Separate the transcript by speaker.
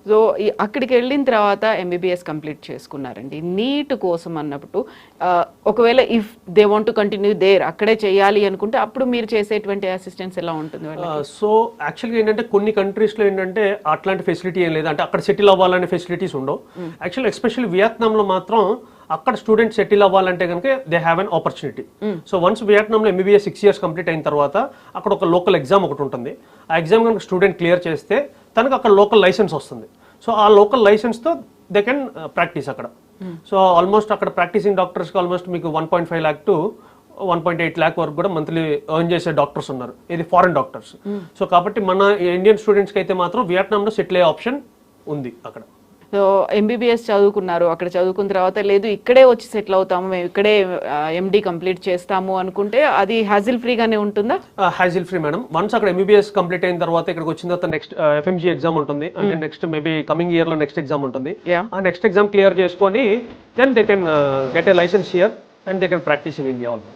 Speaker 1: So అక్కడికి వెళ్ళిన తర్వాత ఎంబీబీఎస్ కంప్లీట్ చేసుకున్నారండి. నీట్ కోసం అన్నప్పుడు ఒకవేళ if they want to continue there అక్కడే చేయాలి అనుకుంటే అప్పుడు మీరు చేసేటువంటి అసిస్టెన్స్ ఎలా ఉంటుంది?
Speaker 2: సో యాక్చువల్గా ఏంటంటే కొన్ని కంట్రీస్లో ఏంటంటే అట్లాంటి ఫెసిలిటీ ఏం లేదు, అంటే అక్కడ సెటిల్ అవ్వాలనే ఫెసిలిటీస్ ఉండవు. యాక్చువల్ ఎస్పెషల్లీ వియత్నాంలో మాత్రం అక్కడ స్టూడెంట్ సెటిల్ అవ్వాలంటే కనుక they have an opportunity. So once వియత్నాంలో ఎంబీబీఎస్ 6 years కంప్లీట్ అయిన తర్వాత అక్కడ ఒక లోకల్ ఎగ్జామ్ ఒకటి ఉంటుంది. ఆ ఎగ్జామ్ కనుక స్టూడెంట్ క్లియర్ చేస్తే తనకు అక్కడ లోకల్ లైసెన్స్ వస్తుంది. సో ఆ లోకల్ లైసెన్స్తో దే కెన్ ప్రాక్టీస్ అక్కడ. సో ఆల్మోస్ట్ అక్కడ ప్రాక్టీసింగ్ డాక్టర్స్కి ఆల్మోస్ట్ మీకు 1.5 lakh to 1.8 lakh వరకు కూడా మంత్లీ ఎర్న్ చేసే డాక్టర్స్ ఉన్నారు, ఇది ఫారెన్ డాక్టర్స్. సో కాబట్టి మన ఇండియన్ స్టూడెంట్స్కి అయితే మాత్రం వియత్నాంలో సెటిల్ అయ్యే ఆప్షన్ ఉంది అక్కడ.
Speaker 1: సో ఎంబీబీఎస్ చదువుకున్నారు, అక్కడ చదువుకున్న తర్వాత లేదు ఇక్కడే వచ్చి సెటిల్ అవుతాము, మేము ఇక్కడే ఎండి కంప్లీట్ చేస్తాము అనుకుంటే అది హ్యాజిల్ ఫ్రీగానే ఉంటుందా?
Speaker 2: Hassle free madam. వన్స్ అక్కడ ఎంబీబీఎస్ కంప్లీట్ అయిన తర్వాత ఇక్కడికి వచ్చిన తర్వాత నెక్స్ట్ ఎఫ్ఎంజీ ఎగ్జామ్ ఉంటుంది, అంటే నెక్స్ట్ మేబీ కమింగ్ ఇయర్ లో నెక్స్ట్ ఎగ్జామ్ ఉంటుంది. ఆ నెక్స్ట్ ఎగ్జామ్ క్లియర్ చేసుకొని then they can get a licence here and they can practise in India also.